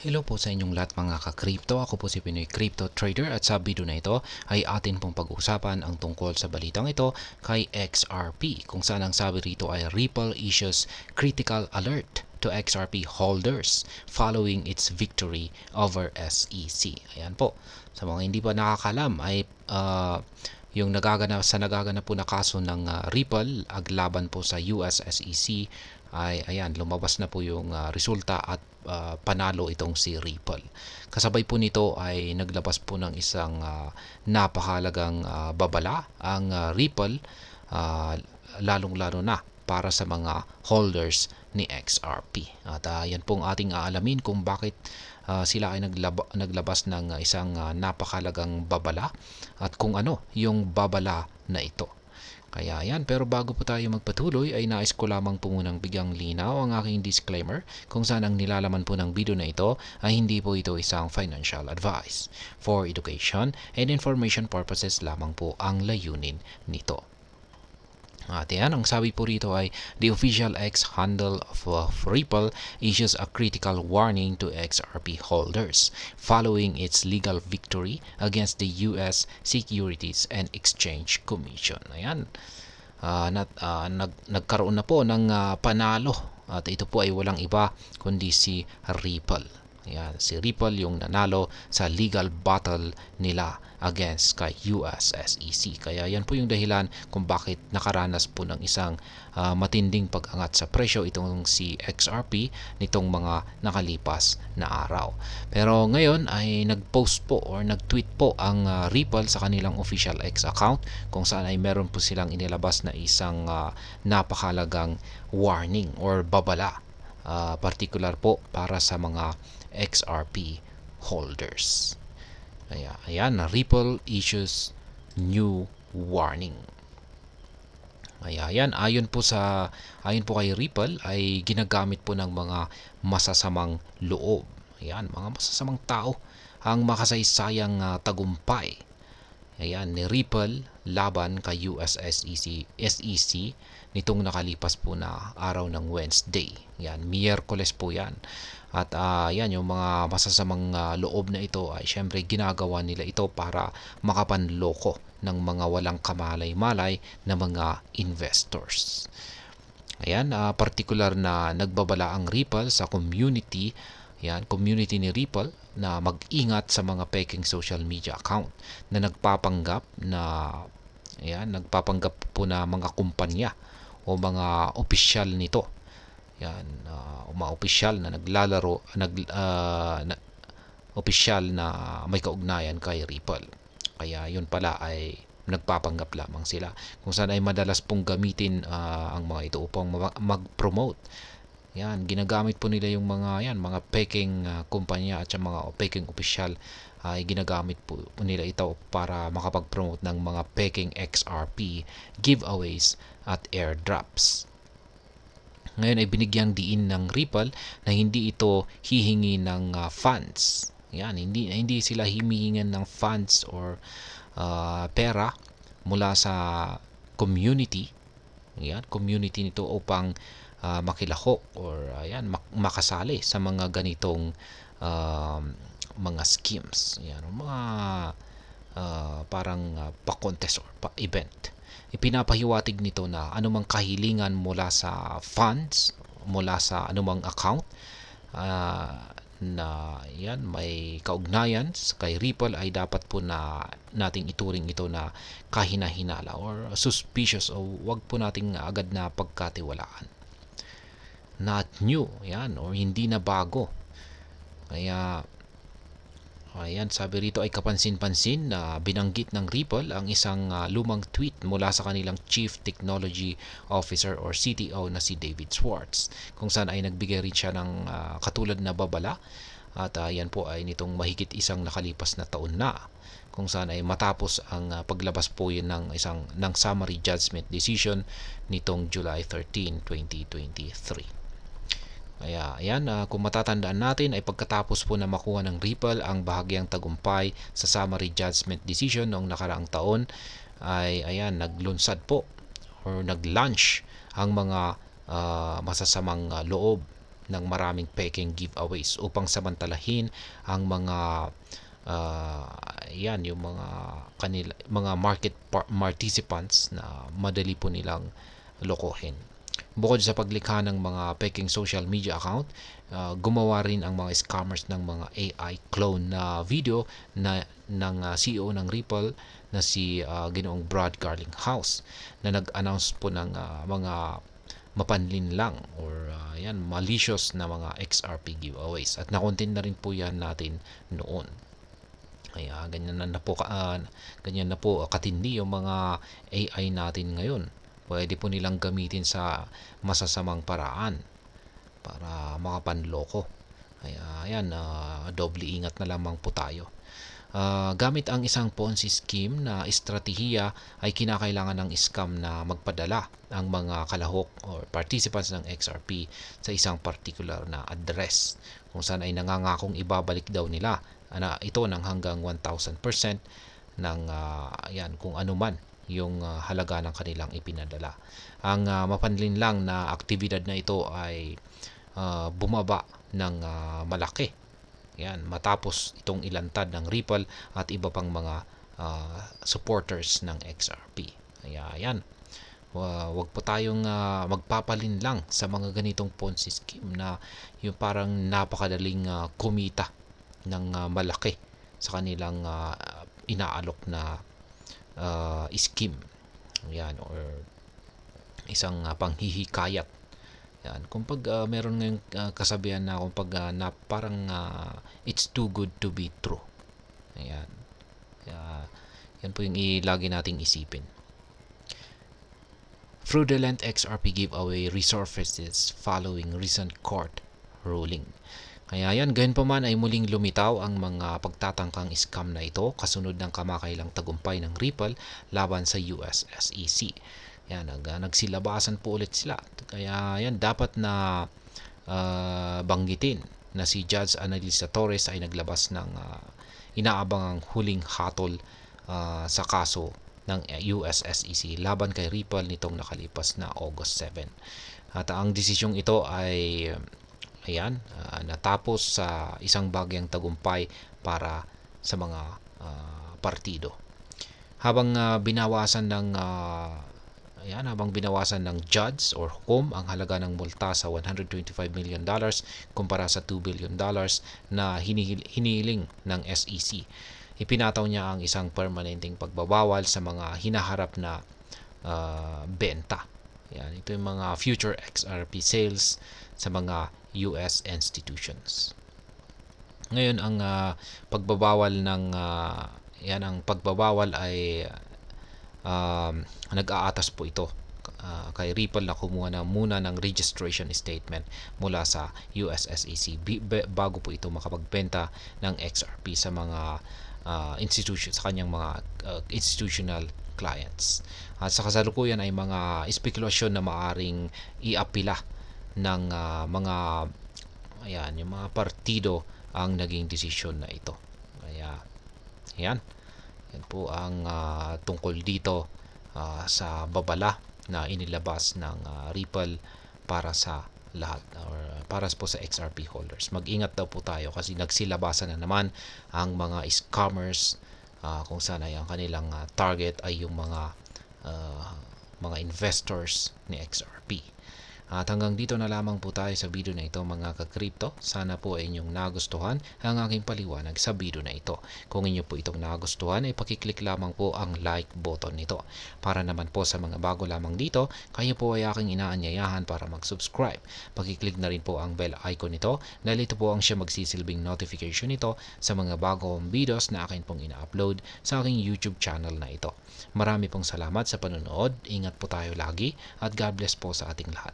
Hello po sa inyong lahat mga ka-crypto. Ako po si Pinoy Crypto Trader at sa video na ito ay atin pong pag-uusapan ang tungkol sa balitang ito kay XRP kung saan ang sabi rito ay Ripple issues critical alert to XRP holders following its victory over SEC. Ayan po. Sa mga hindi pa nakakalam ay yung nagaganap po na kaso ng Ripple aglaban po sa US SEC ay ayan lumabas na po yung resulta at panalo itong si Ripple. Kasabay po nito ay naglabas po ng isang napakahalagang babala ang Ripple lalong-lalo na para sa mga holders ni XRP. At yan pong ating aalamin kung bakit sila ay naglabas ng isang napakahalagang babala at kung ano yung babala na ito. Kaya yan, pero bago po tayo magpatuloy ay nais ko lamang po munang bigyang linaw ang aking disclaimer kung saan ang nilalaman po ng video na ito ay hindi po ito isang financial advice. For education and information purposes lamang po ang layunin nito. At yan, ang sabi po rito ay the official X handle of Ripple issues a critical warning to XRP holders following its legal victory against the US Securities and Exchange Commission. Ayan, nagkaroon na po ng panalo at ito po ay walang iba kundi si Ripple. Ayan, si Ripple yung nanalo sa legal battle nila against kay US SEC. Kaya yan po yung dahilan kung bakit nakaranas po ng isang matinding pag-angat sa presyo itong si XRP nitong mga nakalipas na araw. Pero ngayon ay nag-post po or nag-tweet po ang Ripple sa kanilang official X account kung saan ay meron po silang inilabas na isang napakalagang warning or babala. Particular po para sa mga XRP holders. Ayan, Ripple issues new warning. Ayan, ayon po kay Ripple ay ginagamit po ng mga masasamang loob. Ayan, mga masasamang tao ang makasaysayang tagumpay. Ayan, ni Ripple laban kay US SEC nitong nakalipas po na araw ng Wednesday. Yan, Miyerkules po yan. At yan, yung mga masasamang loob na ito ay syempre ginagawa nila ito para makapanloko ng mga walang kamalay-malay na mga investors. Ayan, particular na nagbabala ang Ripple sa community ni Ripple na mag-ingat sa mga peking social media account na nagpapanggap po na mga kumpanya o mga opisyal nito. Yan, mga opisyal na opisyal na may kaugnayan kay Ripple. Kaya yun pala ay nagpapanggap lamang sila kung saan ay madalas pong gamitin ang mga ito upang mag-promote. Yan, ginagamit po nila yung mga peking kumpanya at mga peking opisyal ay ginagamit po nila ito para makapag-promote ng mga peking XRP giveaways at airdrops. Ngayon ay binigyang diin ng Ripple na hindi ito hihingi ng funds. Yan, hindi sila humihingan ng funds or pera mula sa community. Yan, community nito upang makilahok or makasali sa mga ganitong mga schemes. Yan, mga parang pa-contest or pa-event. Ipinapahiwatig nito na anumang kahilingan mula sa funds, mula sa anumang account na yan may kaugnayan kay Ripple ay dapat po na nating ituring ito na kahina-hinala or suspicious o wag po nating agad na pagkatiwalaan. Not new, yan, or hindi na bago. Kaya ayan, sabi rito ay kapansin-pansin na binanggit ng Ripple ang isang lumang tweet mula sa kanilang Chief Technology Officer or CTO na si David Schwartz kung saan ay nagbigay rin siya ng katulad na babala at yan po ay nitong mahigit isang nakalipas na taon na kung saan ay matapos ang paglabas po yun ng summary judgment decision nitong July 13, 2023. Kaya ayan, kung matatandaan natin ay pagkatapos po na makuha ng Ripple ang bahagyang tagumpay sa summary judgment decision noong nakaraang taon ay ayan, naglunsad po or nag-launch ang mga masasamang loob ng maraming peking giveaways upang samantalahin ang mga yung mga market participants na madali po nilang lokohin. Bukod sa paglikha ng mga peking social media account, gumawa rin ang mga scammers ng mga AI clone na video ng CEO ng Ripple na si Ginoong Brad Garlinghouse na nag-announce po ng mga mapanlinlang or malicious na mga XRP giveaways, at nakontent na rin po yan natin noon. Kaya ganyan na po katindi yung mga AI natin ngayon. Pwede po nilang gamitin sa masasamang paraan para makapanloko. Kaya doble ingat na lamang po tayo. Gamit ang isang Ponzi scheme na estratehiya ay kinakailangan ng scam na magpadala ang mga kalahok or participants ng XRP sa isang particular na address kung saan ay nangangakong ibabalik daw nila ito ng hanggang 1,000% ng kung ano man yung halaga ng kanilang ipinadala. Ang mapanlinlang na aktibidad na ito ay bumaba ng malaki matapos itong ilantad ng Ripple at iba pang mga supporters ng XRP. Kaya wag po tayong magpapalinlang sa mga ganitong Ponzi scheme na yung parang napakadaling kumita ng malaki sa kanilang inaalok na scheme or isang panghihikayat. Kung meron ngayong kasabihan na parang it's too good to be true. Yan po yung lagi nating isipin. Fraudulent XRP giveaway resurfaces following recent court ruling. Kaya gayon pa man ay muling lumitaw ang mga pagtatangkang scam na ito kasunod ng kamakailang tagumpay ng Ripple laban sa US SEC. Nagsilabasan po ulit sila. Kaya dapat na banggitin na si Judge Analisa Torres ay naglabas ng inaabangang huling hatol sa kaso ng US SEC laban kay Ripple nitong nakalipas na August 7. At ang desisyong ito ay natapos sa isang bagyang tagumpay para sa mga partido. Habang binawasan ng judge or hukom ang halaga ng multa sa $125 million kumpara sa $2 billion na hinihiling ng SEC. Ipinataw niya ang isang permanenteng pagbabawal sa mga hinaharap na benta. Ito yung mga future XRP sales sa mga US institutions. Ngayon ang pagbabawal ay nag-aatas po ito kay Ripple na kumuha na muna ng registration statement mula sa US SEC bago po ito makapagbenta ng XRP sa mga institutions, sa kanyang mga institutional clients. At sa kasalukuyan ay mga espekulasyon na maaring iapila ng yung mga partido ang naging desisyon na ito. Kaya yan po ang tungkol dito sa babala na inilabas ng Ripple para sa lahat or para po sa XRP holders. Mag-ingat daw po tayo kasi nagsilabasan na naman ang mga scammers kung saan ay ang kanilang target ay yung mga investors ni XRP. At hanggang dito na lamang po tayo sa video na ito mga ka-crypto. Sana po ay inyong nagustuhan ang aking paliwanag sa video na ito. Kung inyo po itong nagustuhan ay pakiclick lamang po ang like button nito. Para naman po sa mga bago lamang dito, kayo po ay aking inaanyayahan para mag-subscribe. Pakiclick na rin po ang bell icon nito dahil ito po ang siya magsisilbing notification nito sa mga bagong videos na akin pong ina-upload sa aking YouTube channel na ito. Marami pong salamat sa panonood. Ingat po tayo lagi at God bless po sa ating lahat.